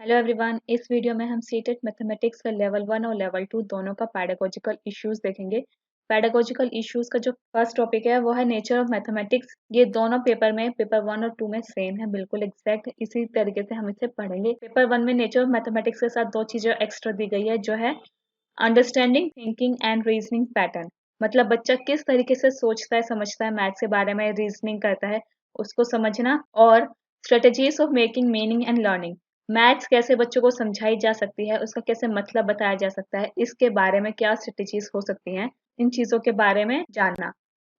Hello everyone. इस video में हम सीटेट मैथमेटिक्स का लेवल 1 और लेवल 2 दोनों का पैडागोजिकल इश्यूज देखेंगे। पैडागोजिकल इश्यूज का जो फर्स्ट टॉपिक है वो है नेचर ऑफ मैथमेटिक्स। ये दोनों पेपर 1 और 2 में सेम है, बिल्कुल एग्जैक्ट इसी तरीके से हम इसे पढ़ेंगे। पेपर 1 में नेचर ऑफ मैथमेटिक्स के साथ दो चीजें एक्स्ट्रा दी गई है, जो है understanding thinking and reasoning pattern. मतलब बच्चा किस तरीके से सोचता है, समझता है, मैथ्स के बारे में रीजनिंग करता है, उसको समझना। और strategies of making meaning and learning, maths कैसे बच्चों को समझाई जा सकती है, उसका कैसे मतलब बताया जा सकता है, इसके बारे में क्या स्ट्रेटेजीज हो सकती हैं, इन चीजों के बारे में जानना।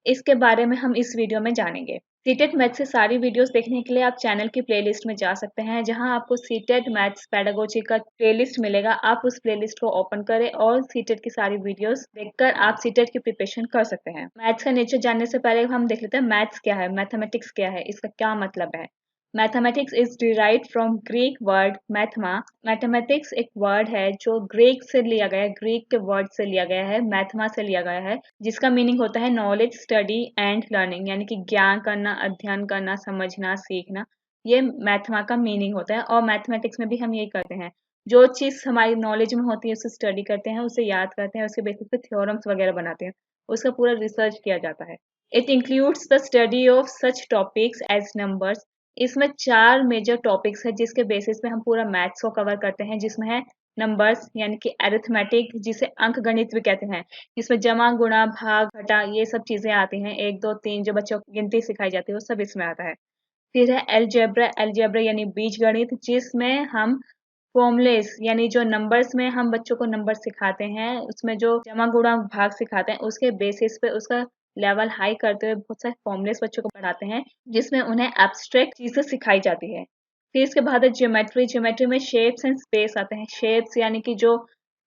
इसके बारे में हम इस वीडियो में जानेंगे। सीटेट मैथ से सारी वीडियोस देखने के लिए आप चैनल की प्लेलिस्ट में जा सकते हैं, जहां आपको सीटेट मैथ्स पेडागोजी का प्लेलिस्ट मिलेगा। आप उस प्लेलिस्ट को ओपन करें और सीटेट की सारी वीडियोस देखकर आप सीटेट की प्रिपरेशन कर सकते हैं। मैथ्स का नेचर जानने से पहले हम देख लेते हैं मैथ्स क्या है, मैथमेटिक्स क्या है, इसका क्या मतलब है। Mathematics is derived from Greek word mathema. Mathematics एक वर्ड है जो ग्रीक से लिया गया है, ग्रीक के वर्ड से लिया गया है, मैथमा से लिया गया है, जिसका मीनिंग होता है नॉलेज, स्टडी एंड लर्निंग, यानी कि ज्ञान करना, अध्ययन करना, समझना, सीखना। ये मैथमा का मीनिंग होता है। और मैथमेटिक्स में भी हम यही करते हैं, जो चीज़ हमारी नॉलेज में होती है उसे स्टडी करते हैं, उसे याद करते हैं, उसके बेसिस पे थ्योरम्स वगैरह बनाते हैं, उसका पूरा रिसर्च किया जाता है। It includes the study of such topics as numbers. इसमें 4 मेजर टॉपिक्स है जिसके बेसिस पे हम पूरा मैथ्स को कवर करते हैं, जिसमें है नंबर्स यानी कि अरिथमेटिक, जिसे अंक गणित भी कहते हैं, जिसमें जमा, गुणा, भाग, घटा ये सब चीजें आती हैं। 1 2 3 जो बच्चों को गिनती सिखाई जाती है वो सब इसमें आता है। फिर है अलजेब्रा। अलजेब्रा यानी बीज गणित, जिसमें हम फॉर्मूलेस यानी जो नंबर्स में हम बच्चों को नंबर सिखाते हैं, उसमें जो जमा, गुणा, भाग सिखाते हैं, उसके बेसिस पे उसका लेवल हाई करते हुए बहुत सारे फॉर्मूलेस बच्चों को पढ़ाते हैं, जिसमें उन्हें एब्स्ट्रैक्ट चीजें सिखाई जाती है। फिर इसके बाद है ज्योमेट्री। ज्योमेट्री में शेप्स एंड स्पेस आते हैं। शेप्स यानी कि जो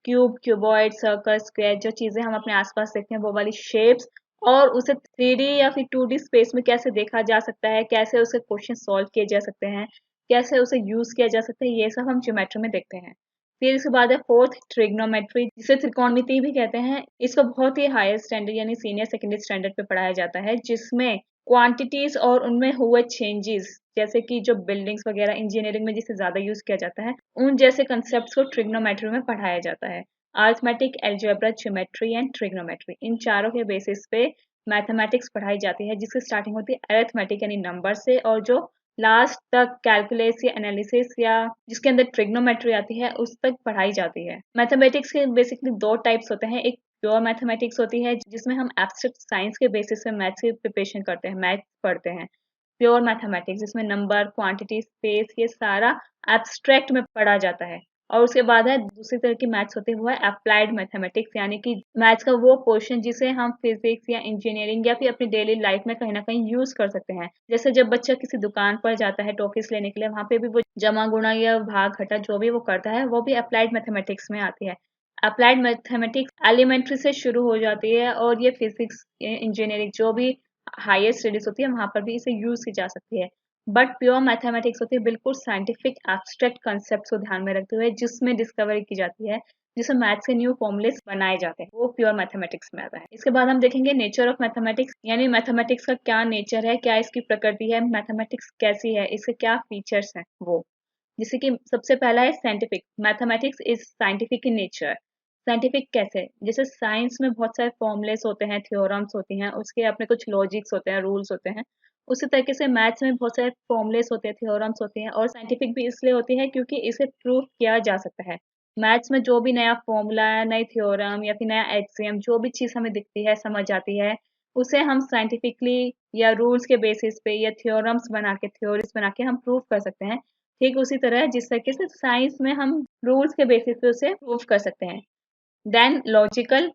क्यूब, क्यूबॉइड, सर्कल, स्क्वायर, जो चीजें हम अपने आसपास देखते हैं वो वाली शेप्स, और उसे 3D या फिर 2D स्पेस में कैसे देखा जा सकता है, कैसे उसके क्वेश्चन सॉल्व किए जा सकते हैं, कैसे उसे यूज किया जा सकता है, ये सब हम ज्योमेट्री में देखते हैं। फिर इसके बाद है फोर्थ ट्रिग्नोमेट्री, जिसे त्रिकोणमिति भी कहते हैं। इसको बहुत ही हायर स्टैंडर्ड यानी सीनियर सेकेंडरी स्टैंडर्ड पे पढ़ाया जाता है, जिसमें क्वांटिटीज और उनमें हुए चेंजेस, जैसे कि जो बिल्डिंग्स वगैरह इंजीनियरिंग में जिसे ज्यादा यूज किया जाता है, उन जैसे कंसेप्ट को ट्रिग्नोमेट्री में पढ़ाया जाता है। Arithmetic, algebra, geometry and trigonometry, इन चारों के बेसिस पे मैथमेटिक्स पढ़ाई जाती है, जिसकी स्टार्टिंग होती है अरिथमेटिक यानी नंबर से, और जो लास्ट तक कैलकुलस या एनालिसिस या जिसके अंदर ट्रिग्नोमेट्री आती है उस तक पढ़ाई जाती है। मैथमेटिक्स के बेसिकली 2 टाइप्स होते हैं। एक प्योर मैथमेटिक्स होती है, जिसमें हम एब्स्ट्रैक्ट साइंस के बेसिस पे मैथ्स की प्रिपरेशन करते हैं, मैथ्स पढ़ते हैं। प्योर मैथमेटिक्स जिसमें नंबर, क्वांटिटी, स्पेस, ये सारा एब्स्ट्रैक्ट में पढ़ा जाता है। और उसके बाद है दूसरी तरह की मैथ्स होती है, वो है अप्लाइड मैथमेटिक्स, यानी कि मैथ्स का वो पोर्शन जिसे हम फिजिक्स या इंजीनियरिंग या फिर अपनी डेली लाइफ में कहीं ना कहीं यूज कर सकते हैं। जैसे जब बच्चा किसी दुकान पर जाता है टॉफीज लेने के लिए, वहां पे भी वो जमा, गुणा या भाग, घटा जो भी वो करता है वो भी अप्लाइड मैथमेटिक्स में आती है। अप्लाइड मैथमेटिक्स एलिमेंट्री से शुरू हो जाती है, और ये फिजिक्स, इंजीनियरिंग जो भी हायर स्टडीज होती है वहां पर भी इसे यूज की जा सकती है। बट प्योर मैथमेटिक्स होती है बिल्कुल साइंटिफिक एब्स्ट्रैक्ट कॉन्सेप्ट्स को ध्यान में रखते हुए, जिसमें डिस्कवरी की जाती है, जिसमें मैथ्स के न्यू फॉर्मुलेस बनाए जाते हैं, वो प्योर मैथमेटिक्स में आता है। इसके बाद हम देखेंगे नेचर ऑफ मैथमेटिक्स, यानी मैथमेटिक्स का क्या नेचर है, क्या इसकी प्रकृति है, मैथमेटिक्स कैसी है, इसके क्या फीचर्स हैं वो। जैसे कि सबसे पहला है scientific. Mathematics is scientific in nature. Scientific कैसे, जैसे साइंस में बहुत सारे फॉर्मुलेस होते हैं, थ्योरम्स होती हैं, उसके अपने कुछ लॉजिक्स होते हैं, रूल्स होते हैं। उसी तरीके से मैथ्स में बहुत सारे फॉर्मुलेस होते हैं, थ्योरम्स होते हैं, और साइंटिफिक भी इसलिए होती है क्योंकि इसे प्रूव किया जा सकता है। मैथ्स में जो भी नया फॉर्मूला, नई थ्योरम या फिर नया एक्सियम, जो भी चीज हमें दिखती है, समझ आती है, उसे हम साइंटिफिकली या रूल्स के बेसिस पे या थ्योरम्स बना के, थ्योरीज बना के हम प्रूव कर सकते हैं। ठीक उसी तरह जिस तरीके से साइंस में हम रूल्स के बेसिस पे उसे प्रूव कर सकते हैं। Than logical.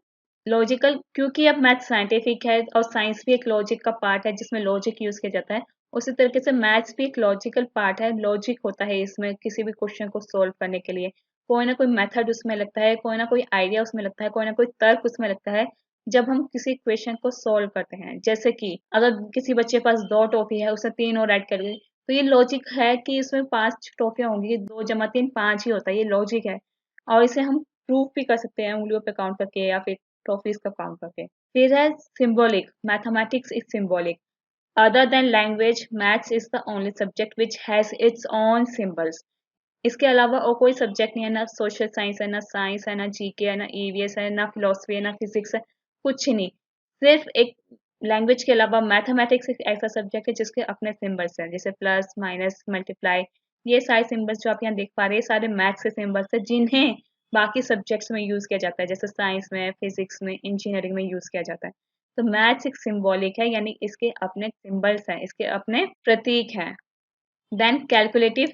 लॉजिकल क्योंकि अब मैथ साइंटिफिक है और साइंस भी एक लॉजिक का पार्ट है जिसमें लॉजिक यूज किया जाता है, उसी तरीके से मैथ्स भी एक लॉजिकल पार्ट है। लॉजिक होता है इसमें किसी भी क्वेश्चन को सोल्व करने के लिए, कोई ना कोई मेथड उसमें लगता है, कोई ना कोई आइडिया उसमें लगता है, कोई ना कोई तर्क उसमें लगता है जब हम किसी क्वेश्चन को सोल्व करते हैं। जैसे कि अगर किसी बच्चे के पास 2 टॉफी है, उसने 3 और ऐड कर ली, तो ये लॉजिक है कि इसमें 5 टॉफियां होंगी, 2 जमा 3 5 ही होता है, ये लॉजिक है। और इसे हम प्रूफ भी कर सकते हैं उंगलियों पे काउंट करके या फिर ट्रॉफीज का काउंट करके। फिर है symbolic. Mathematics is symbolic. Other than language, maths is the only subject which has its own symbols. इसके अलावा और कोई सब्जेक्ट नहीं है, ना सोशल साइंस है, ना साइंस है, ना जीके है, ना ईवीएस है, ना फिलोसफी है, ना फिजिक्स है, कुछ नहीं। सिर्फ एक लैंग्वेज के अलावा मैथमेटिक्स एक ऐसा सब्जेक्ट है जिसके अपने सिंबल्स हैं, जैसे प्लस माइनस मल्टीप्लाई। ये सारे सिंबल्स जो आप यहाँ देख पा रहे हैं सारे मैथ्स के सिंबल्स है, जिन्हें बाकी सब्जेक्ट्स में यूज किया जाता है, जैसे साइंस में, फिजिक्स में, इंजीनियरिंग में यूज किया जाता है। तो मैथ्स एक सिंबॉलिक है, यानी इसके अपने सिंबल्स हैं, इसके अपने प्रतीक हैं। देन कैलकुलेटिव,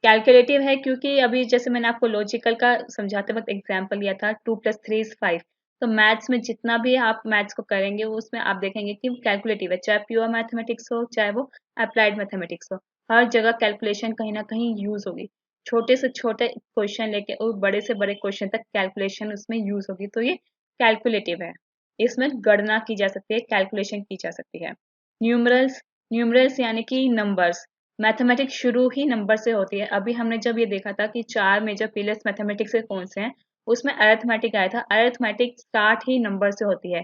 कैलकुलेटिव है क्योंकि अभी जैसे मैंने आपको लॉजिकल का समझाते वक्त एग्जांपल लिया था 2+3 = 5। तो मैथ्स में जितना भी आप मैथ्स को करेंगे वो उसमें आप देखेंगे कि कैलकुलेटिव है, चाहे प्योर मैथमेटिक्स हो चाहे वो अप्लाइड मैथमेटिक्स हो, हर जगह कैलकुलेशन कहीं ना कहीं यूज होगी। छोटे से छोटे क्वेश्चन लेके और बड़े से बड़े क्वेश्चन तक कैलकुलेशन उसमें यूज होगी, तो ये कैलकुलेटिव है। इसमें गणना की जा सकती है, कैलकुलेशन की जा सकती है। न्यूमरल्स, न्यूमरल्स यानी कि नंबर्स। मैथमेटिक्स शुरू ही नंबर से होती है। अभी हमने जब ये देखा था कि 4 मेजर पिलर्स मैथमेटिक्स के कौन से हैं, उसमें अरिथमेटिक आया था। अरिथमेटिक स्टार्ट ही नंबर से होती है।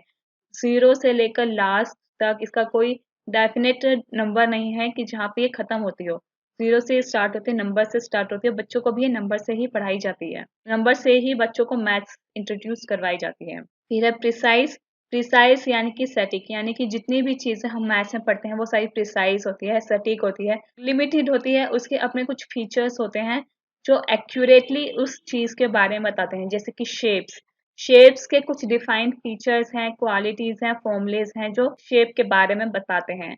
0 से लेकर लास्ट तक इसका कोई डेफिनेट नंबर नहीं है कि जहाँ पे ये खत्म होती हो। 0 से स्टार्ट होती है, नंबर से स्टार्ट होती है। बच्चों को भी ये नंबर से ही पढ़ाई जाती है। नंबर से ही बच्चों को मैथ्स इंट्रोड्यूस करवाई जाती है। फिर है प्रिसाइज, प्रिसाइज यानी कि सटीक, यानी कि जितनी भी चीजें हम मैथ्स में पढ़ते हैं वो सारी प्रिसाइज होती है, सटीक होती है, लिमिटेड होती है। उसके अपने कुछ फीचर्स होते हैं जो एक्यूरेटली उस चीज के बारे में बताते हैं, जैसे कि शेप्स, शेप्स के कुछ डिफाइंड फीचर्स हैं, क्वालिटीज हैं, फॉर्मूलेज हैं जो शेप के बारे में बताते हैं।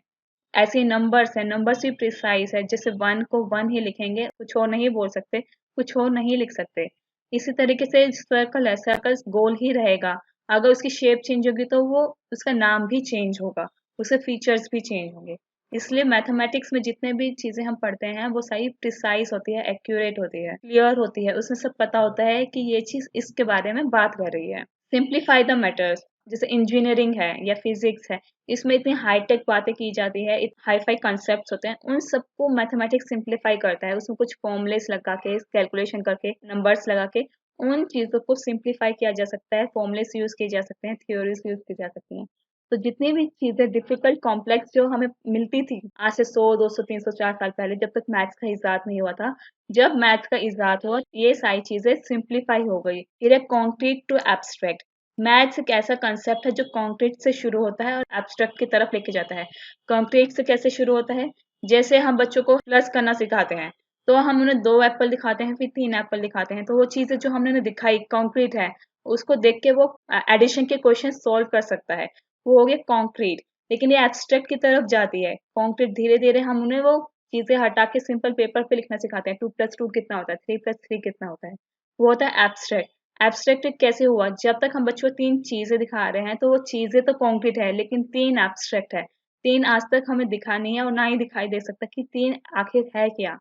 ऐसे नंबर्स हैं, नंबर्स भी प्रिसाइज है, जैसे 1 को 1 ही लिखेंगे, कुछ और नहीं बोल सकते, कुछ और नहीं लिख सकते। इसी तरीके से सर्कल है, सर्कल गोल ही रहेगा, अगर उसकी शेप चेंज होगी तो वो उसका नाम भी चेंज होगा, उसके फीचर्स भी चेंज होंगे। इसलिए मैथमेटिक्स में जितने भी चीजें हम पढ़ते हैं वो सारी प्रिसाइज होती है, एक्यूरेट होती है, क्लियर होती है, उसमें सब पता होता है कि ये चीज इसके बारे में बात कर रही है। सिंप्लीफाई द मैटर्स, जैसे इंजीनियरिंग है या फिजिक्स है, इसमें इतनी हाईटेक बातें की जाती है, हाई फाई कॉन्सेप्ट होते हैं, उन सबको मैथमेटिक्स सिंप्लीफाई करता है। उसमें कुछ फॉर्मुलेस लगा के, कैलकुलेशन करके, नंबर्स लगा के उन चीजों को सिंप्लीफाई किया जा सकता है, फॉर्मुलेस यूज किए जा सकते हैं, थ्योरीज यूज की जा सकती हैं। तो जितनी भी चीजें डिफिकल्ट कॉम्प्लेक्स जो हमें मिलती थी आज से 100 200 300 4 साल पहले, जब तक मैथ्स का इजाद नहीं हुआ था, जब मैथ्स का इजाद हुआ ये सारी चीजें सिंप्लीफाई हो गई। फिर है कॉन्क्रीट टू एब्स्ट्रैक्ट। मैथ्स एक ऐसा कंसेप्ट है जो कॉन्क्रीट से शुरू होता है और एब्स्ट्रैक्ट की तरफ लेके जाता है। कॉन्क्रीट से कैसे शुरू होता है, जैसे हम बच्चों को प्लस करना सिखाते हैं, तो हम उन्हें 2 एप्पल दिखाते हैं, फिर 3 एप्पल दिखाते हैं, तो वो चीजें जो हमने उन्हें दिखाई कॉन्क्रीट है, उसको देख के वो एडिशन के क्वेश्चन सोल्व कर सकता है, वो हो गया कॉन्क्रीट। लेकिन ये एब्स्ट्रैक्ट की तरफ जाती है। कॉन्क्रीट धीरे धीरे हम उन्हें वो चीजें हटा के सिंपल पेपर पे लिखना सिखाते हैं, 2+2 कितना होता है, 3+3 कितना होता है, वो होता है एब्स्ट्रैक्ट। एब्स्ट्रैक्ट कैसे हुआ, जब तक हम बच्चों को 3 चीजें दिखा रहे हैं तो वो चीजें तो कॉन्क्रीट है लेकिन 3 एब्स्ट्रैक्ट है। 3 आज तक हमें दिखा नहीं है और ना ही दिखाई दे सकता कि 3 आखिर है क्या।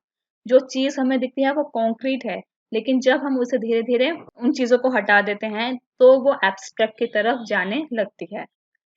जो चीज हमें दिखती है वो कॉन्क्रीट है, लेकिन जब हम उसे धीरे धीरे उन चीजों को हटा देते हैं तो वो एब्स्ट्रैक्ट की तरफ जाने लगती है।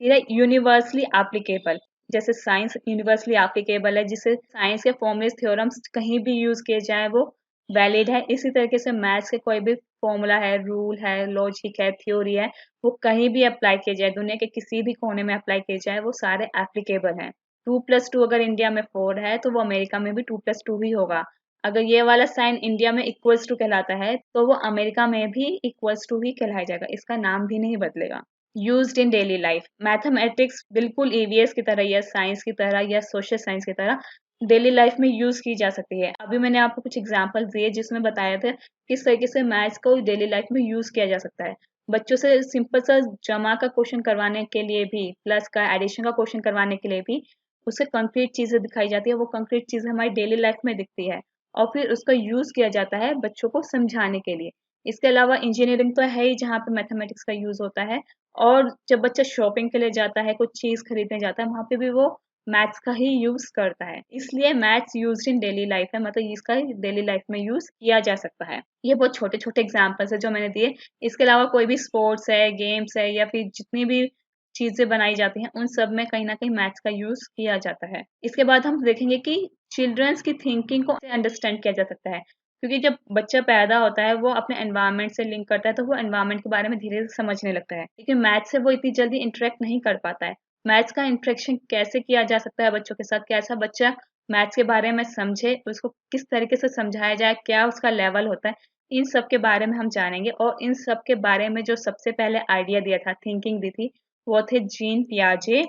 फिर है यूनिवर्सली एप्लीकेबल, जैसे साइंस यूनिवर्सली एप्लीकेबल है, जिसे साइंस के फॉर्मूले थ्योरम्स कहीं भी यूज किए जाए वो वैलिड है। इसी तरीके से मैथ्स के कोई भी फॉर्मूला है, रूल है, लॉजिक है, थ्योरी है, वो कहीं भी अप्लाई किए जाए, दुनिया के किसी भी कोने में अप्लाई किए जाए, वो सारे एप्लीकेबल हैं। 2+2 अगर इंडिया में 4 है तो वो अमेरिका में भी 2+2 ही होगा। अगर ये वाला साइन इंडिया में इक्वल्स टू कहलाता है तो वो अमेरिका में भी इक्वल्स टू ही कहलाया जाएगा, इसका नाम भी नहीं बदलेगा। Used in daily life, mathematics बिल्कुल ईवीएस की तरह या साइंस की तरह या सोशल साइंस की तरह डेली लाइफ में यूज की जा सकती है। अभी मैंने आपको कुछ एग्जांपल दिए जिसमें बताया था किस तरीके से मैथ्स को डेली लाइफ में यूज किया जा सकता है। बच्चों से सिंपल सा जमा का क्वेश्चन करवाने के लिए भी, प्लस का एडिशन का क्वेश्चन करवाने के लिए भी उसे कंक्रीट चीजें दिखाई जाती है, वो कंक्रीट चीजें हमारी डेली लाइफ में दिखती है और फिर उसका यूज किया जाता है बच्चों को समझाने के लिए। इसके अलावा इंजीनियरिंग तो है ही जहाँ पे मैथमेटिक्स का यूज होता है, और जब बच्चा शॉपिंग के लिए जाता है, कुछ चीज खरीदने जाता है, वहां पे भी वो मैथ्स का ही यूज करता है। इसलिए maths use in daily life है, मतलब इसका डेली लाइफ में यूज किया जा सकता है। ये बहुत छोटे छोटे एग्जाम्पल्स है जो मैंने दिए। इसके अलावा कोई भी स्पोर्ट्स है, गेम्स है, या फिर जितनी भी चीजें बनाई जाती हैं उन सब में कहीं ना कहीं मैथ्स का यूज किया जाता है। इसके बाद हम देखेंगे कि चिल्ड्रंस की थिंकिंग को अंडरस्टैंड किया जा सकता है, क्योंकि जब बच्चा पैदा होता है वो अपने एनवायरनमेंट से लिंक करता है, तो वो एनवायरनमेंट के बारे में धीरे धीरे समझने लगता है, लेकिन मैथ्स से वो इतनी जल्दी इंटरेक्ट नहीं कर पाता है। मैथ्स का इंटरेक्शन कैसे किया जा सकता है बच्चों के साथ, कैसा बच्चा मैथ्स के बारे में समझे, उसको किस तरीके से समझाया जाए, क्या उसका लेवल होता है, इन सब के बारे में हम जानेंगे। और इन सब के बारे में जो सबसे पहले आइडिया दिया था, थिंकिंग दी थी, वो थे जीन पियाजे,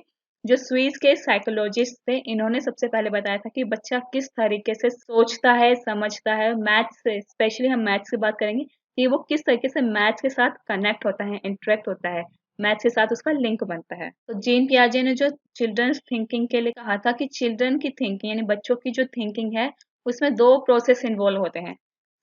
जो स्विस के साइकोलॉजिस्ट थे। इन्होंने सबसे पहले बताया था कि बच्चा किस तरीके से सोचता है, समझता है। मैथ्स से, स्पेशली हम मैथ्स की बात करेंगे कि वो किस तरीके से मैथ्स के साथ कनेक्ट होता है, इंटरेक्ट होता है, मैथ्स के साथ उसका लिंक बनता है। तो जीन पियाजे ने जो चिल्ड्रंस थिंकिंग के लिए कहा था कि चिल्ड्रन की थिंकिंग यानी बच्चों की जो थिंकिंग है, उसमें दो प्रोसेस इन्वॉल्व होते हैं।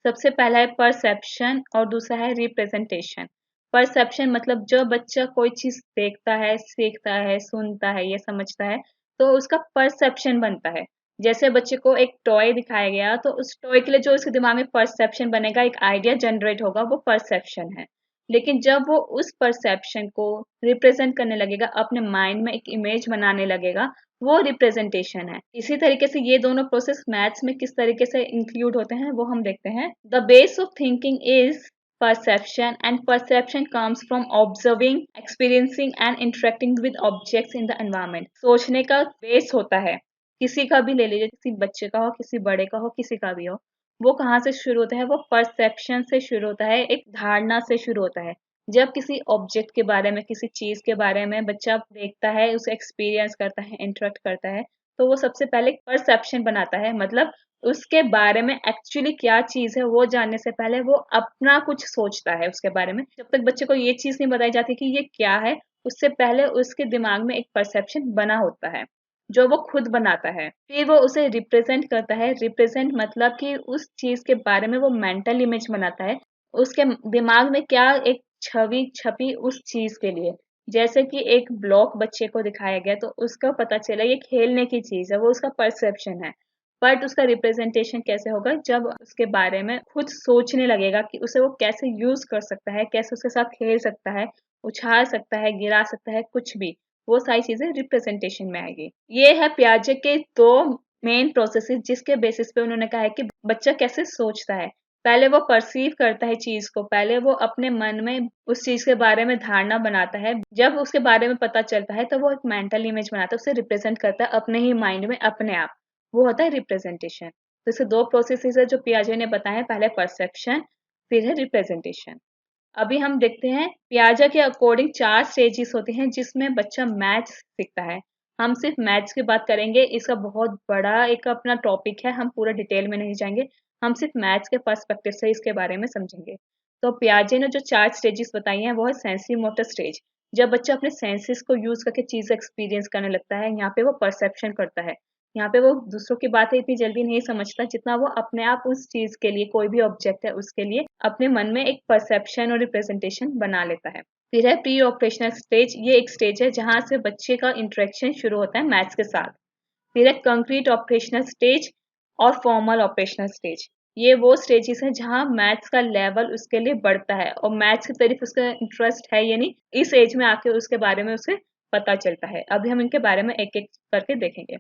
सबसे पहला है परसेप्शन और दूसरा है रिप्रेजेंटेशन। परसेप्शन मतलब जो बच्चा कोई चीज देखता है, सीखता है, सुनता है, ये समझता है, तो उसका परसेप्शन बनता है। जैसे बच्चे को एक टॉय दिखाया गया, तो उस टॉय के लिए जो उसके दिमाग में परसेप्शन बनेगा, एक आइडिया जनरेट होगा, वो परसेप्शन है। लेकिन जब वो उस परसेप्शन को रिप्रेजेंट करने लगेगा, अपने माइंड में एक इमेज बनाने लगेगा, वो रिप्रेजेंटेशन है। इसी तरीके से ये दोनों प्रोसेस मैथ्स में किस तरीके से इंक्लूड होते हैं, वो हम देखते हैं। The base of thinking is perception, and perception comes from observing, experiencing and interacting with objects in the environment। सोचने का बेस होता है, किसी का भी ले लीजिए, किसी बच्चे का हो, किसी बड़े का हो, किसी का भी हो, वो कहाँ से शुरू होता है? वो परसेप्शन से शुरू होता है, एक धारणा से शुरू होता है। जब किसी ऑब्जेक्ट के बारे में, किसी चीज के बारे में बच्चा देखता है, उसे एक्सपीरियंस करता है, इंटरेक्ट करता है, तो वो सबसे पहले परसेप्शन बनाता है। मतलब उसके बारे में एक्चुअली क्या चीज है, वो जानने से पहले वो अपना कुछ सोचता है उसके बारे में। जब तक बच्चे को ये चीज नहीं बताई जाती कि ये क्या है, उससे पहले उसके दिमाग में एक परसेप्शन बना होता है, जो वो खुद बनाता है। फिर वो उसे रिप्रेजेंट करता है। रिप्रेजेंट मतलब कि उस चीज के बारे में वो मेंटल इमेज बनाता है, उसके दिमाग में क्या एक छवि छपी उस चीज के लिए। जैसे कि एक ब्लॉक बच्चे को दिखाया गया, तो उसको पता चला ये खेलने की चीज है, वो उसका परसेप्शन है। बट उसका रिप्रेजेंटेशन कैसे होगा? जब उसके बारे में खुद सोचने लगेगा कि उसे वो कैसे यूज कर सकता है, कैसे उसके साथ खेल सकता है, उछाल सकता है, गिरा सकता है, कुछ भी, वो सारी चीजें रिप्रेजेंटेशन में आएगी। ये है पियाजे के दो मेन प्रोसेसेस, जिसके बेसिस पे उन्होंने कहा है कि बच्चा कैसे सोचता है। पहले वो परसीव करता है चीज को, पहले वो अपने मन में उस चीज के बारे में धारणा बनाता है। जब उसके बारे में पता चलता है, तो वो एक मेंटल इमेज बनाता है, उसे रिप्रेजेंट करता है अपने ही माइंड में, अपने आप। वो होता है रिप्रेजेंटेशन। तो इसे दो प्रोसेसेस है जो पियाजे ने बताए हैं, पहले परसेप्शन, फिर है रिप्रेजेंटेशन। अभी हम देखते हैं पियाजा के अकॉर्डिंग 4 स्टेजेस होते हैं जिसमें बच्चा मैथ्स सीखता है। हम सिर्फ मैथ्स की बात करेंगे, इसका बहुत बड़ा एक अपना टॉपिक है, हम पूरा डिटेल में नहीं जाएंगे। हम सिर्फ मैथ्स के पर्सपेक्टिव से इसके बारे में समझेंगे। तो पियाजे ने जो 4 स्टेजेस बताई हैं, वो है सेंसरी मोटर स्टेज, जब बच्चा अपने सेंसेस को यूज करके चीज एक्सपीरियंस करने लगता है। यहाँ पे वो परसेप्शन करता है, यहाँ पे वो दूसरों की बातें इतनी जल्दी नहीं समझता जितना वो अपने आप उस चीज के लिए, कोई भी ऑब्जेक्ट है उसके लिए, अपने मन में एक परसेप्शन और रिप्रेजेंटेशन बना लेता है। फिर है प्री ऑपरेशनल स्टेज। ये एक स्टेज है जहां से बच्चे का इंटरेक्शन शुरू होता है मैथ्स के साथ। फिर है कंक्रीट ऑपरेशनल स्टेज और फॉर्मल ऑपरेशनल स्टेज। ये वो स्टेजेस हैं जहां मैथ्स का लेवल उसके लिए बढ़ता है और मैथ्स की तरफ उसका इंटरेस्ट है, यानी इस एज में आके उसके बारे में उसे पता चलता है। अभी हम इनके बारे में एक एक करके देखेंगे।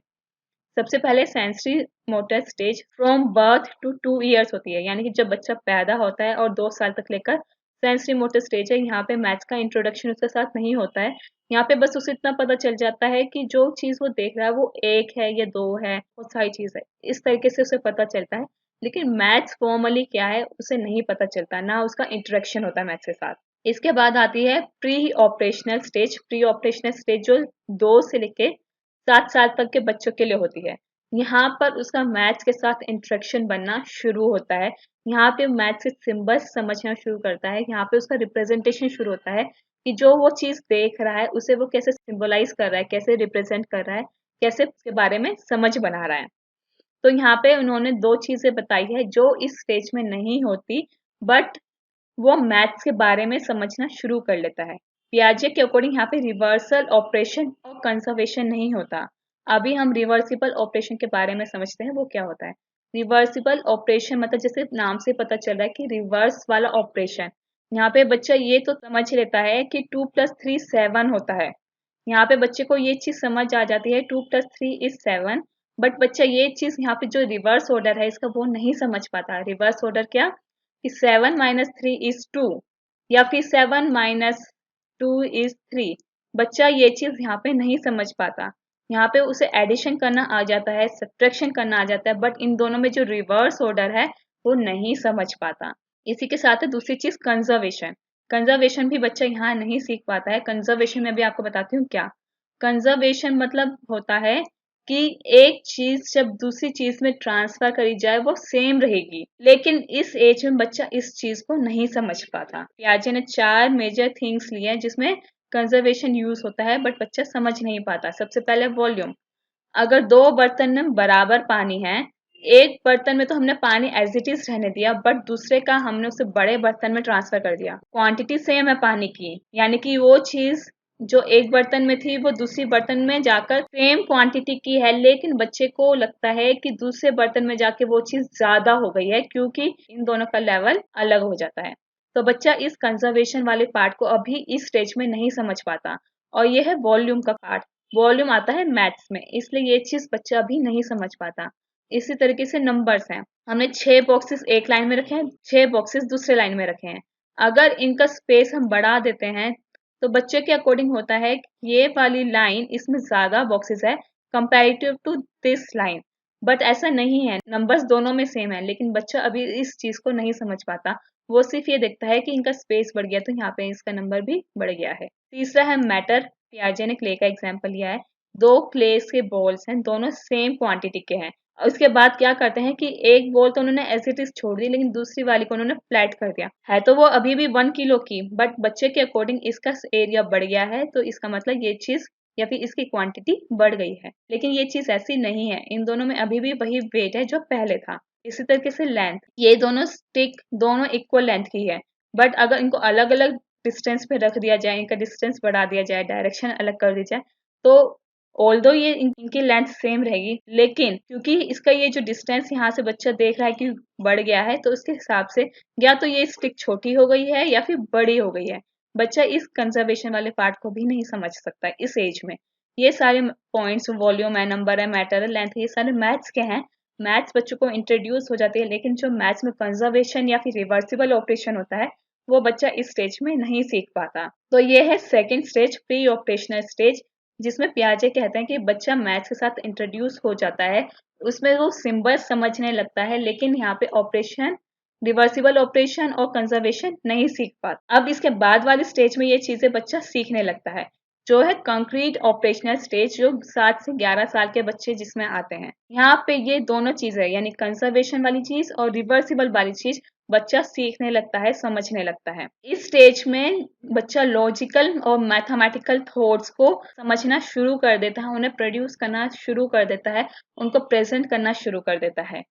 सबसे पहले sensory motor stage from birth to 2 years होती है, यानी कि जब बच्चा पैदा होता है और 2 साल तक लेकर सेंसरी मोटर स्टेज है। यहाँ पे मैथ्स का इंट्रोडक्शन उसके साथ नहीं होता है। यहाँ पे बस उसे इतना पता चल जाता है कि जो चीज वो देख रहा है वो एक है या दो है, बहुत सारी चीज है, इस तरीके से उसे पता चलता है। लेकिन मैथ्स फॉर्मली क्या है उसे नहीं पता चलता, ना उसका इंटरेक्शन होता है मैथ्स के साथ। इसके बाद आती है pre operational stage. Pre operational stage जो 2 से लेके 7 साल तक के बच्चों के लिए होती है। यहाँ पर उसका मैथ्स के साथ इंटरेक्शन बनना शुरू होता है। यहाँ पे मैथ्स के सिंबल्स समझना शुरू करता है। यहाँ पे उसका रिप्रेजेंटेशन शुरू होता है कि जो वो चीज देख रहा है उसे वो कैसे सिंबलाइज कर रहा है, कैसे रिप्रेजेंट कर रहा है, कैसे उसके बारे में समझ बना रहा है। तो यहाँ पे उन्होंने दो चीजें बताई है जो इस स्टेज में नहीं होती, बट वो मैथ्स के बारे में समझना शुरू कर लेता है। पियाजे के अकॉर्डिंग यहाँ पे रिवर्सल ऑपरेशन और कंजर्वेशन नहीं होता। अभी हम रिवर्सिबल ऑपरेशन के बारे में समझते हैं, वो क्या होता है। रिवर्सिबल ऑपरेशन मतलब जैसे नाम से पता चल रहा है कि रिवर्स वाला ऑपरेशन। यहाँ पे बच्चा ये तो समझ लेता है कि 2 + 3 7 होता है। यहाँ पे बच्चे को ये चीज समझ आ जाती है 2 + 3 = 7। बट बच्चा ये चीज यहाँ पे जो रिवर्स ऑर्डर है इसका वो नहीं समझ पाता। रिवर्स ऑर्डर क्या कि 7 - 3 = 2 या फिर 7 - 2 = 3। बच्चा ये चीज यहाँ पे नहीं समझ पाता। यहाँ पे उसे एडिशन करना आ जाता है, सब्ट्रैक्शन करना आ जाता है, बट इन दोनों में जो रिवर्स ऑर्डर है वो नहीं समझ पाता। इसी के साथ है दूसरी चीज कंजर्वेशन। कंजर्वेशन भी बच्चा यहाँ नहीं सीख पाता है। कंजर्वेशन में भी आपको बताती हूँ क्या। कंजर्वेशन मतलब होता है कि एक चीज जब दूसरी चीज में ट्रांसफर करी जाए वो सेम रहेगी, लेकिन इस एज में बच्चा इस चीज को नहीं समझ पाता। पियाजे ने 4 मेजर थिंग्स लिए हैं जिसमें कंजर्वेशन यूज होता है, बट बच्चा समझ नहीं पाता। सबसे पहले वॉल्यूम। अगर 2 बर्तन में बराबर पानी है, एक बर्तन में तो हमने पानी एज इट इज रहने दिया, बट दूसरे का हमने उसे बड़े बर्तन में ट्रांसफर कर दिया। क्वांटिटी सेम है पानी की, यानी कि वो चीज जो एक बर्तन में थी वो दूसरी बर्तन में जाकर सेम क्वांटिटी की है, लेकिन बच्चे को लगता है कि दूसरे बर्तन में जाके वो चीज ज्यादा हो गई है, क्योंकि इन दोनों का लेवल अलग हो जाता है। तो बच्चा इस कंजर्वेशन वाले पार्ट को अभी इस स्टेज में नहीं समझ पाता। और ये है वॉल्यूम का पार्ट। वॉल्यूम आता है मैथ्स में, इसलिए ये चीज बच्चा अभी नहीं समझ पाता। इसी तरीके से नंबर्स हैं। हमने 6 बॉक्सेस एक लाइन में रखे हैं, 6 बॉक्सेस दूसरे लाइन में रखे हैं। अगर इनका स्पेस हम बढ़ा देते हैं तो बच्चे के अकॉर्डिंग होता है कि ये वाली लाइन इसमें ज्यादा बॉक्सेस है comparative to this line, but ऐसा नहीं है। नंबर्स दोनों में सेम है, लेकिन बच्चा अभी इस चीज को नहीं समझ पाता। वो सिर्फ ये देखता है कि इनका स्पेस बढ़ गया तो यहाँ पे इसका नंबर भी बढ़ गया है। तीसरा है मैटर। पियाजे ने क्ले का एग्जाम्पल लिया है। 2 क्लेस के बॉल्स हैं, दोनों सेम क्वांटिटी के हैं। उसके बाद क्या करते हैं कि एक बॉल तो उन्होंने एज इट इज छोड़ दी, लेकिन दूसरी वाली को उन्होंने फ्लैट कर दिया है। तो वो अभी भी 1 किलो की, बट बच्चे के अकॉर्डिंग इसका एरिया बढ़ गया है, तो इसका मतलब ये चीज या फिर इसकी क्वांटिटी बढ़ गई है। लेकिन ये चीज ऐसी नहीं है, इन दोनों में अभी भी वही वेट है जो पहले था। इसी तरीके से लेंथ, ये दोनों स्टिक दोनों इक्वल लेंथ की है, बट अगर इनको अलग अलग डिस्टेंस पे रख दिया जाए, इनका डिस्टेंस बढ़ा दिया जाए, डायरेक्शन अलग कर दी जाए, तो ऑल्दो ये इनकी लेंथ सेम रहेगी, लेकिन क्योंकि इसका ये जो डिस्टेंस यहाँ से बच्चा देख रहा है कि बढ़ गया है, तो उसके हिसाब से या तो ये स्टिक छोटी हो गई है या फिर बड़ी हो गई है। बच्चा इस कंजर्वेशन वाले पार्ट को भी नहीं समझ सकता इस एज में। ये सारे पॉइंट्स, वॉल्यूम है, नंबर है, मैटर है, लेंथ है, ये सारे मैथ्स के हैं। मैथ्स बच्चों को इंट्रोड्यूस हो जाती है, लेकिन जो मैथ्स में कंजर्वेशन या फिर रिवर्सिबल ऑपरेशन होता है वो बच्चा इस स्टेज में नहीं सीख पाता। तो ये है second stage, pre operational stage, जिसमें पियाजे कहते हैं कि बच्चा मैथ्स के साथ इंट्रोड्यूस हो जाता है। उसमें वो सिंबल समझने लगता है, लेकिन यहाँ पे ऑपरेशन, रिवर्सिबल ऑपरेशन और कंजर्वेशन नहीं सीख पाता। अब इसके बाद वाली स्टेज में ये चीजें बच्चा सीखने लगता है, जो है कंक्रीट ऑपरेशनल स्टेज, जो 7 से 11 साल के बच्चे जिसमें आते हैं। यहाँ पे ये दोनों चीजें यानी कंजर्वेशन वाली चीज और रिवर्सिबल वाली चीज बच्चा सीखने लगता है, समझने लगता है। इस स्टेज में बच्चा लॉजिकल और मैथमेटिकल थॉट्स को समझना शुरू कर देता है, उन्हें प्रोड्यूस करना शुरू कर देता है, उनको प्रेजेंट करना शुरू कर देता है।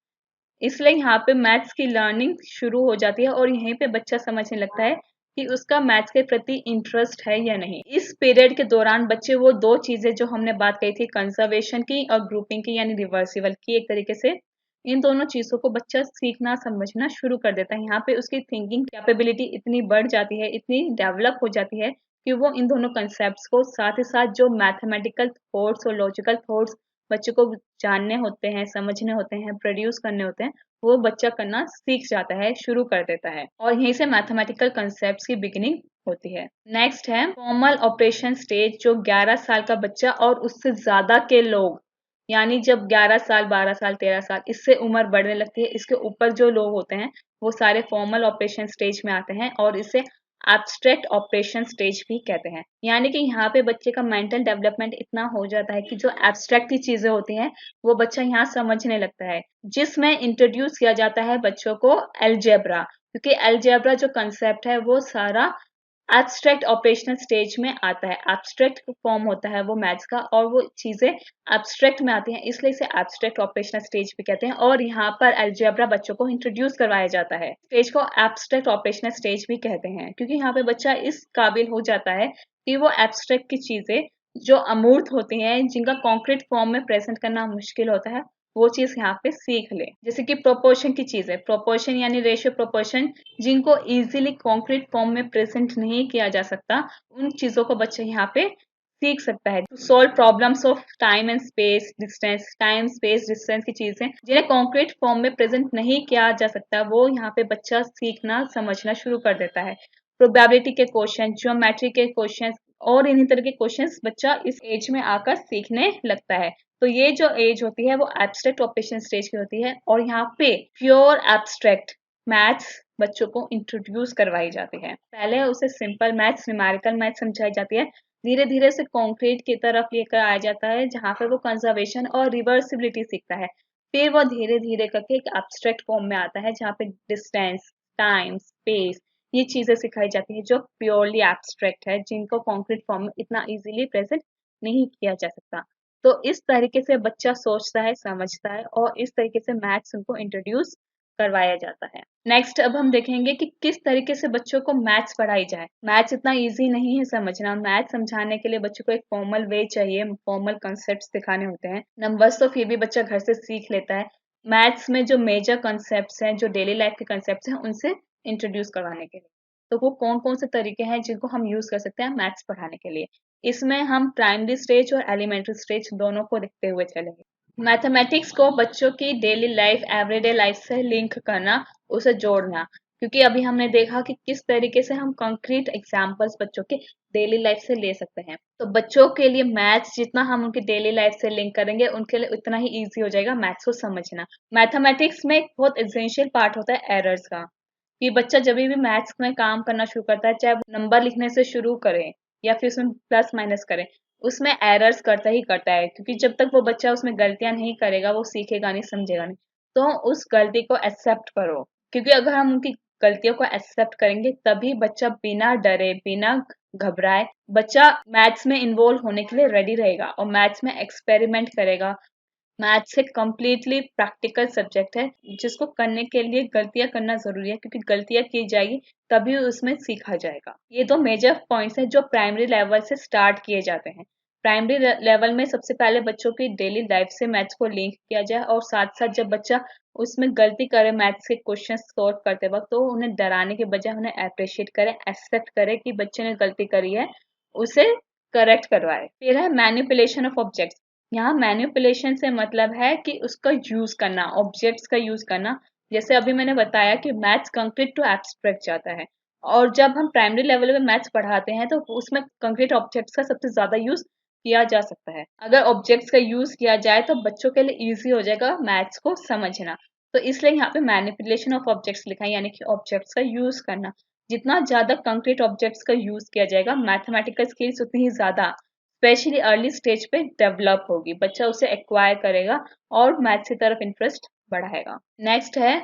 इसलिए यहाँ पे मैथ्स की लर्निंग शुरू हो जाती है और यहीं पे बच्चा समझने लगता है कि उसका मैथ्स के प्रति इंटरेस्ट है या नहीं। इस पीरियड के दौरान बच्चे वो 2 चीजें जो हमने बात कही थी, कंजर्वेशन की और ग्रुपिंग की यानी रिवर्सिबल की, एक तरीके से इन दोनों चीजों को बच्चा सीखना समझना शुरू कर देता है। यहाँ पे उसकी थिंकिंग कैपेबिलिटी इतनी बढ़ जाती है, इतनी डेवलप हो जाती है कि वो इन दोनों कंसेप्ट को, साथ ही साथ जो मैथमेटिकल थॉट्स और लॉजिकल थॉट्स बच्चे को जानने होते हैं, समझने होते हैं, प्रोड्यूस करने होते हैं, वो बच्चा करना सीख जाता है, शुरू कर देता है, और यहीं से मैथमेटिकल कंसेप्ट्स की बिगिनिंग होती है। नेक्स्ट है फॉर्मल ऑपरेशन स्टेज, जो 11 साल का बच्चा और उससे ज्यादा के लोग, यानी जब 11 साल, 12 साल, 13 साल इससे उम्र बढ़ने लगती है, इसके ऊपर जो लोग होते हैं वो सारे फॉर्मल ऑपरेशन स्टेज में आते हैं, और इसे एब्स्ट्रैक्ट ऑपरेशन स्टेज भी कहते हैं। यानी कि यहाँ पे बच्चे का मेंटल डेवलपमेंट इतना हो जाता है कि जो एब्स्ट्रैक्ट की चीजें होती हैं वो बच्चा यहाँ समझने लगता है, जिसमें इंट्रोड्यूस किया जाता है बच्चों को अलजेब्रा, क्योंकि अलजेब्रा जो कंसेप्ट है वो सारा एब्स्ट्रैक्ट ऑपरेशनल स्टेज में आता है। एब्स्ट्रैक्ट फॉर्म होता है वो मैथ्स का, और वो चीजें एब्स्ट्रैक्ट में आती हैं, इसलिए इसे एब्स्ट्रैक्ट ऑपरेशनल स्टेज भी कहते हैं, और यहाँ पर अलजेब्रा बच्चों को इंट्रोड्यूस करवाया जाता है। स्टेज को एब्स्ट्रैक्ट ऑपरेशनल स्टेज भी कहते हैं, क्योंकि यहाँ पे बच्चा इस काबिल हो जाता है कि वो एब्स्ट्रैक्ट की चीजें जो अमूर्त होती हैं, जिनका कॉन्क्रीट फॉर्म में प्रेजेंट करना मुश्किल होता है, वो चीज यहाँ पे सीख ले। जैसे कि प्रोपोर्शन की चीजें, प्रोपोर्शन यानी रेशियो प्रोपोर्शन, जिनको इजीली कॉन्क्रीट फॉर्म में प्रेजेंट नहीं किया जा सकता, उन चीजों को बच्चा यहाँ पे सीख सकता है। To solve problems of time and space distance, time space distance की चीजें जिन्हें कॉन्क्रीट फॉर्म में प्रेजेंट नहीं किया जा सकता, वो यहाँ पे बच्चा सीखना समझना शुरू कर देता है। प्रोबेबिलिटी के क्वेश्चन, ज्योमेट्री के क्वेश्चन और इन्हीं तरह के क्वेश्चंस बच्चा इस एज में आकर सीखने लगता है। तो ये जो एज होती है वो एब्स्ट्रैक्ट ऑपरेशन स्टेज की होती है और यहाँ पे प्योर एब्स्ट्रैक्ट मैथ्स बच्चों को इंट्रोड्यूस करवाई जाती है। पहले उसे सिंपल मैथ्स, न्यूमेरिकल मैथ्स समझाई जाती है, धीरे धीरे उसे कॉन्क्रीट की तरफ लेकर आया जाता है जहाँ पर वो कंजर्वेशन और रिवर्सिबिलिटी सीखता है। फिर वो धीरे धीरे करके एक एब्स्ट्रैक्ट फॉर्म में आता है जहाँ पे डिस्टेंस, टाइम, स्पेस, ये चीजें सिखाई जाती है जो प्योरली एब्स्ट्रैक्ट है, जिनको कॉन्क्रीट फॉर्म में इतना इजीली प्रेजेंट नहीं किया जा सकता। तो इस तरीके से बच्चा सोचता है, समझता है और इस तरीके से मैथ्स उनको इंट्रोड्यूस करवाया जाता है। नेक्स्ट अब हम देखेंगे कि किस तरीके से बच्चों को मैथ्स पढ़ाई जाए। मैथ्स इतना इजी नहीं है समझना। मैथ्स समझाने के लिए बच्चों को एक फॉर्मल वे चाहिए, फॉर्मल कॉन्सेप्ट्स दिखाने होते हैं। नंबर्स तो फिर भी बच्चा घर से सीख लेता है। मैथ्स में जो मेजर कॉन्सेप्ट्स हैं, जो डेली लाइफ के कॉन्सेप्ट्स हैं, उनसे इंट्रोड्यूस करवाने के लिए तो वो कौन कौन से तरीके हैं जिनको हम यूज कर सकते हैं मैथ्स पढ़ाने के लिए। इसमें हम प्राइमरी स्टेज और एलिमेंट्री स्टेज दोनों को देखते हुए चलेंगे। मैथमेटिक्स को बच्चों की डेली लाइफ, एवरीडे लाइफ से लिंक करना, उसे जोड़ना, क्योंकि अभी हमने देखा कि किस तरीके से हम कंक्रीट एग्जांपल्स बच्चों के डेली लाइफ से ले सकते हैं। तो बच्चों के लिए मैथ्स जितना हम उनकी डेली लाइफ से लिंक करेंगे उनके लिए उतना ही इजी हो जाएगा मैथ्स को समझना। मैथमेटिक्स में एक बहुत एसेंशियल पार्ट होता है एरर्स का, कि बच्चा जब भी मैथ्स में काम करना शुरू करता है, चाहे वो नंबर लिखने से शुरू करे या फिर उसमें प्लस माइनस करे, उसमें एरर्स करता ही करता है, क्योंकि जब तक वो बच्चा उसमें गलतियां नहीं करेगा वो सीखेगा नहीं, समझेगा नहीं। तो उस गलती को एक्सेप्ट करो, क्योंकि अगर हम उनकी गलतियों को एक्सेप्ट करेंगे तभी बच्चा बिना डरे, बिना घबराए, बच्चा मैथ्स में इन्वॉल्व होने के लिए रेडी रहेगा और मैथ्स में एक्सपेरिमेंट करेगा। मैथ्स एक कम्प्लीटली प्रैक्टिकल सब्जेक्ट है जिसको करने के लिए गलतियां करना जरूरी है, क्योंकि गलतियां की जाएगी तभी उसमें सीखा जाएगा। ये दो मेजर पॉइंट्स हैं जो प्राइमरी लेवल से स्टार्ट किए जाते हैं। प्राइमरी लेवल में सबसे पहले बच्चों की डेली लाइफ से मैथ्स को लिंक किया जाए और साथ साथ जब बच्चा उसमें गलती करे मैथ्स के क्वेश्चन सॉल्व करते वक्त, तो उन्हें डराने के बजाय उन्हें अप्रिशिएट करे, एक्सेप्ट करे कि बच्चे ने गलती करी है, उसे करेक्ट करवाए। फिर है मैनिपुलेशन ऑफ ऑब्जेक्ट्स। यहाँ मैनिपुलेशन से मतलब है कि उसका यूज करना, ऑब्जेक्ट्स का यूज करना। जैसे अभी मैंने बताया कि मैथ्स कंक्रीट टू एब्स्ट्रैक्ट जाता है, और जब हम प्राइमरी लेवल में मैथ्स पढ़ाते हैं तो उसमें कंक्रीट ऑब्जेक्ट्स का सबसे ज्यादा यूज किया जा सकता है। अगर ऑब्जेक्ट्स का यूज किया जाए तो बच्चों के लिए इजी हो जाएगा मैथ्स को समझना। तो इसलिए यहाँ पे मैनिपुलेशन ऑफ ऑब्जेक्ट्स लिखा है, यानी कि ऑब्जेक्ट्स का यूज करना। जितना ज्यादा कंक्रीट ऑब्जेक्ट्स का यूज किया जाएगा, मैथमेटिकल स्किल्स उतनी ही ज्यादा, स्पेशली अर्ली स्टेज पे डेवलप होगी, बच्चा उसे एक्वायर करेगा और मैथ्स की तरफ इंटरेस्ट बढ़ाएगा। नेक्स्ट है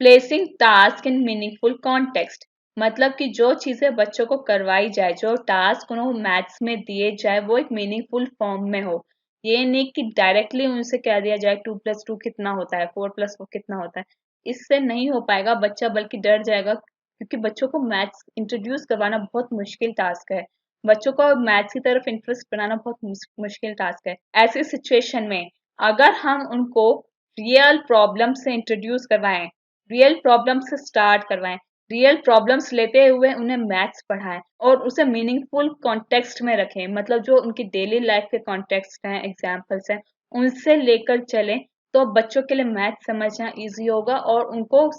placing task in meaningful context. मतलब कि जो चीजें बच्चों को करवाई जाए, जो टास्क उन्हें मैथ्स में दिए जाए, वो एक मीनिंगफुल फॉर्म में हो। ये नहीं कि डायरेक्टली उनसे कह दिया जाए 2+2 कितना होता है, 4+4 कितना होता है। इससे नहीं हो पाएगा, बच्चा बल्कि डर जाएगा, क्योंकि बच्चों को मैथ्स इंट्रोड्यूस करवाना बहुत मुश्किल टास्क है। बच्चों को मैथ्स की तरफ इंटरेस्ट बनाना बहुत मुश्किल टास्क है। ऐसी सिचुएशन में अगर हम उनको रियल प्रॉब्लम से इंट्रोड्यूस करवाएं, रियल प्रॉब्लम से स्टार्ट करवाएं, रियल प्रॉब्लम्स लेते हुए उन्हें मैथ्स पढ़ाएं और उसे मीनिंगफुल कॉन्टेक्स्ट में रखें, मतलब जो उनकी डेली लाइफ के कॉन्टेक्स्ट हैं, एग्जाम्पल्स हैं, उनसे लेकर चलें, तो बच्चों के लिए मैथ्स समझना इजी होगा और उनको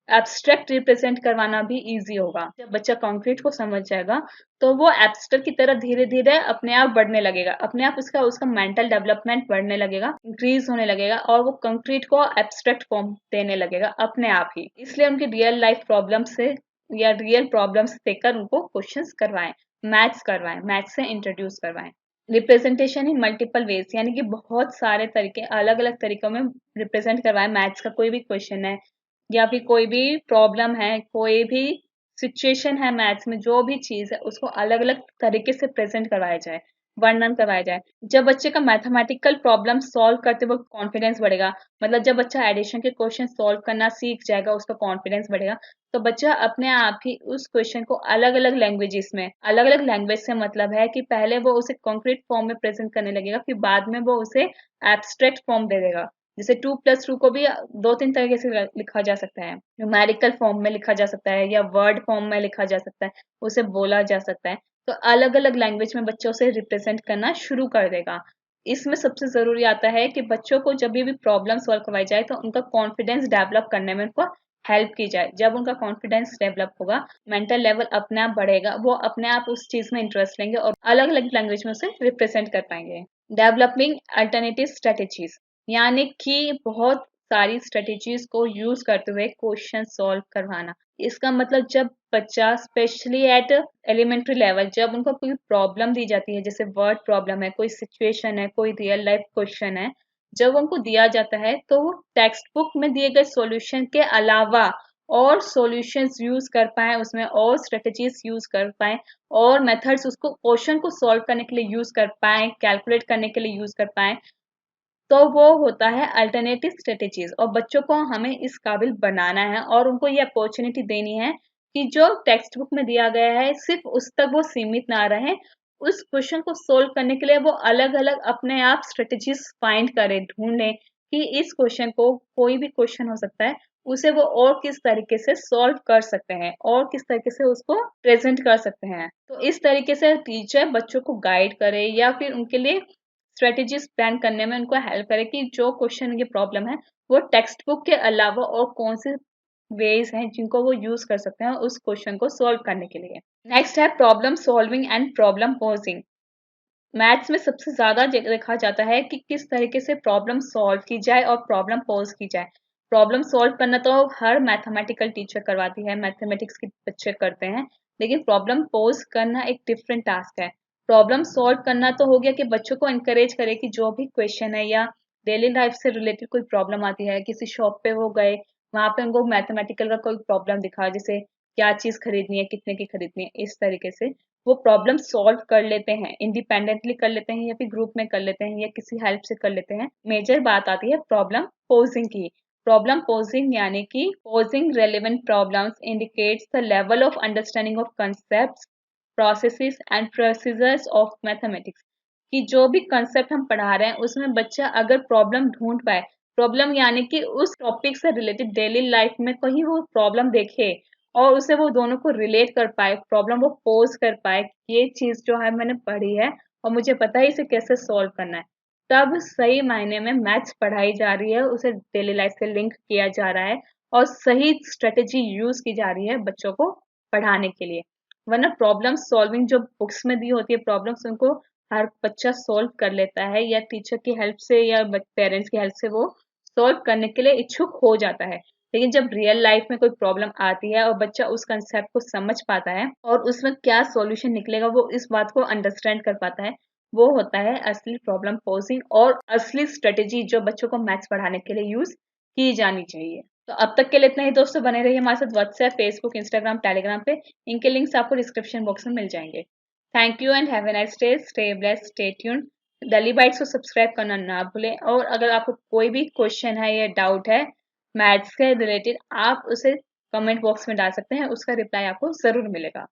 एब्स्ट्रैक्ट रिप्रेजेंट करवाना भी इजी होगा। जब बच्चा कंक्रीट को समझ जाएगा तो वो एब्स्ट्रैक्ट की तरफ धीरे धीरे अपने आप बढ़ने लगेगा, अपने आप उसका उसका मेंटल डेवलपमेंट बढ़ने लगेगा, इंक्रीज होने लगेगा और वो कंक्रीट को एब्स्ट्रैक्ट फॉर्म देने लगेगा अपने आप ही। इसलिए उनकी रियल लाइफ प्रॉब्लम से या रियल प्रॉब्लम्स देकर उनको क्वेश्चंस करवाएं, मैथ्स करवाएं, मैथ्स से इंट्रोड्यूस करवाएं। रिप्रेजेंटेशन इन मल्टीपल वेज, यानी कि बहुत सारे तरीके, अलग अलग तरीकों में रिप्रेजेंट करवाएं। मैथ्स का कोई भी क्वेश्चन है या फिर कोई भी प्रॉब्लम है, कोई भी सिचुएशन है मैथ्स में, जो भी चीज है उसको अलग अलग तरीके से प्रेजेंट करवाया जाए, वर्णन करवाया जाए। जब बच्चे का मैथमेटिकल प्रॉब्लम सॉल्व करते वक्त कॉन्फिडेंस बढ़ेगा, मतलब जब बच्चा एडिशन के क्वेश्चन सॉल्व करना सीख जाएगा, उसका कॉन्फिडेंस बढ़ेगा, तो बच्चा अपने आप ही उस क्वेश्चन को अलग अलग लैंग्वेजेस में, अलग अलग लैंग्वेज से मतलब है कि पहले वो उसे कॉन्क्रीट फॉर्म में प्रेजेंट करने लगेगा, फिर बाद में वो उसे एब्स्ट्रैक्ट फॉर्म दे देगा। जैसे 2+2 को भी 2-3 तरीके से लिखा जा सकता है, न्यूमेरिकल फॉर्म में लिखा जा सकता है या वर्ड फॉर्म में लिखा जा सकता है, उसे बोला जा सकता है। तो अलग अलग लैंग्वेज में बच्चों से रिप्रेजेंट करना शुरू कर देगा। इसमें सबसे जरूरी आता है कि बच्चों को जब भी प्रॉब्लम सॉल्व करवाई जाए तो उनका कॉन्फिडेंस डेवलप करने में उनको हेल्प की जाए। जब उनका कॉन्फिडेंस डेवलप होगा, मेंटल लेवल अपने आप बढ़ेगा, वो अपने आप उस चीज में इंटरेस्ट लेंगे और अलग अलग लैंग्वेज में उसे रिप्रेजेंट कर पाएंगे। डेवलपिंग अल्टरनेटिव स्ट्रेटेजीज, यानी कि बहुत सारी स्ट्रेटेजीज को यूज करते हुए क्वेश्चन सॉल्व करवाना। इसका मतलब जब बच्चा स्पेशली एट एलिमेंट्री लेवल, जब उनको कोई प्रॉब्लम दी जाती है, जैसे वर्ड प्रॉब्लम है, कोई सिचुएशन है, कोई रियल लाइफ क्वेश्चन है, जब उनको दिया जाता है तो वो टेक्स्ट बुक में दिए गए सॉल्यूशन के अलावा और सॉल्यूशंस यूज कर पाए, उसमें और स्ट्रेटजीज यूज कर पाए और मेथड्स उसको क्वेश्चन को सॉल्व करने के लिए यूज कर पाए, कैलकुलेट करने के लिए यूज कर पाए, तो वो होता है अल्टरनेटिव स्ट्रेटेजीज। और बच्चों को हमें इस काबिल बनाना है और उनको ये अपॉर्चुनिटी देनी है कि जो टेक्स्ट बुक में दिया गया है सिर्फ उस तक वो सीमित ना रहे, उस क्वेश्चन को सोल्व करने के लिए वो अलग अलग अपने आप स्ट्रेटेजीज फाइंड करें, ढूंढें कि इस क्वेश्चन को, कोई भी क्वेश्चन हो सकता है, उसे वो और किस तरीके से सॉल्व कर सकते हैं और किस तरीके से उसको प्रेजेंट कर सकते हैं। तो इस तरीके से टीचर बच्चों को गाइड करे या फिर उनके लिए स्ट्रेटेजीज प्लान करने में उनको हेल्प करे कि जो क्वेश्चन ये प्रॉब्लम है वो टेक्स्ट बुक के अलावा और कौन से वेज हैं जिनको वो यूज कर सकते हैं उस क्वेश्चन को सॉल्व करने के लिए। नेक्स्ट है problem solving and problem posing. Maths में सबसे ज्यादा देखा जाता है कि किस तरीके से प्रॉब्लम सॉल्व की जाए और प्रॉब्लम पोज की जाए। प्रॉब्लम सॉल्व करना तो हर मैथमेटिकल टीचर करवाती है, मैथमेटिक्स के बच्चे करते हैं, लेकिन प्रॉब्लम पोज करना एक डिफरेंट टास्क है। प्रॉब्लम सॉल्व करना तो हो गया कि बच्चों को इनकरेज करे कि जो भी क्वेश्चन है या डेली लाइफ से रिलेटेड कोई प्रॉब्लम आती है, किसी शॉप पे वो गए, वहां पे उनको मैथमेटिकल का कोई प्रॉब्लम दिखा, जैसे क्या चीज खरीदनी है, कितने की खरीदनी है, इस तरीके से वो प्रॉब्लम सॉल्व कर लेते हैं, इंडिपेंडेंटली कर लेते हैं या फिर ग्रुप में कर लेते हैं या किसी हेल्प से कर लेते हैं। मेजर बात आती है प्रॉब्लम पोजिंग की। प्रॉब्लम पोजिंग यानी कि posing relevant problems indicates the level of understanding of concepts, processes and procedures of mathematics. कि जो भी कंसेप्ट हम पढ़ा रहे हैं उसमें बच्चा अगर प्रॉब्लम ढूंढ पाए, प्रॉब्लम यानी कि उस टॉपिक से रिलेटेड डेली लाइफ में कहीं वो प्रॉब्लम देखे और उसे वो दोनों को रिलेट कर पाए, प्रॉब्लम वो पोज कर पाए, ये चीज जो है मैंने पढ़ी है और मुझे पता है इसे कैसे सॉल्व करना है, तब सही मायने में मैथ्स पढ़ाई जा रही है, उसे डेली लाइफ से लिंक किया जा रहा है और सही स्ट्रेटेजी यूज की जा रही है बच्चों को पढ़ाने के लिए। वरना प्रॉब्लम सॉल्विंग जो बुक्स में दी होती है प्रॉब्लम्स, उनको हर बच्चा सॉल्व कर लेता है या टीचर की हेल्प से या पेरेंट्स की हेल्प से वो सॉल्व करने के लिए इच्छुक हो जाता है। लेकिन जब रियल लाइफ में कोई प्रॉब्लम आती है और बच्चा उस कंसेप्ट को समझ पाता है और उसमें क्या सॉल्यूशन निकलेगा वो इस बात को अंडरस्टैंड कर पाता है, वो होता है असली प्रॉब्लम पोजिंग और असली स्ट्रेटेजी जो बच्चों को मैथ्स पढ़ाने के लिए यूज की जानी चाहिए। तो अब तक के लिए इतना ही दोस्तों, बने रहिए हमारे साथ व्हाट्सएप, फेसबुक, इंस्टाग्राम, टेलीग्राम पे। इनके लिंक्स आपको डिस्क्रिप्शन बॉक्स में मिल जाएंगे। Thank you and have a nice day, stay blessed, stay tuned. Daily bytes को सब्सक्राइब करना ना भूलें और अगर आपको कोई भी क्वेश्चन है या डाउट है मैथ्स के रिलेटेड, आप उसे कमेंट बॉक्स में डाल सकते हैं, उसका रिप्लाई आपको जरूर मिलेगा।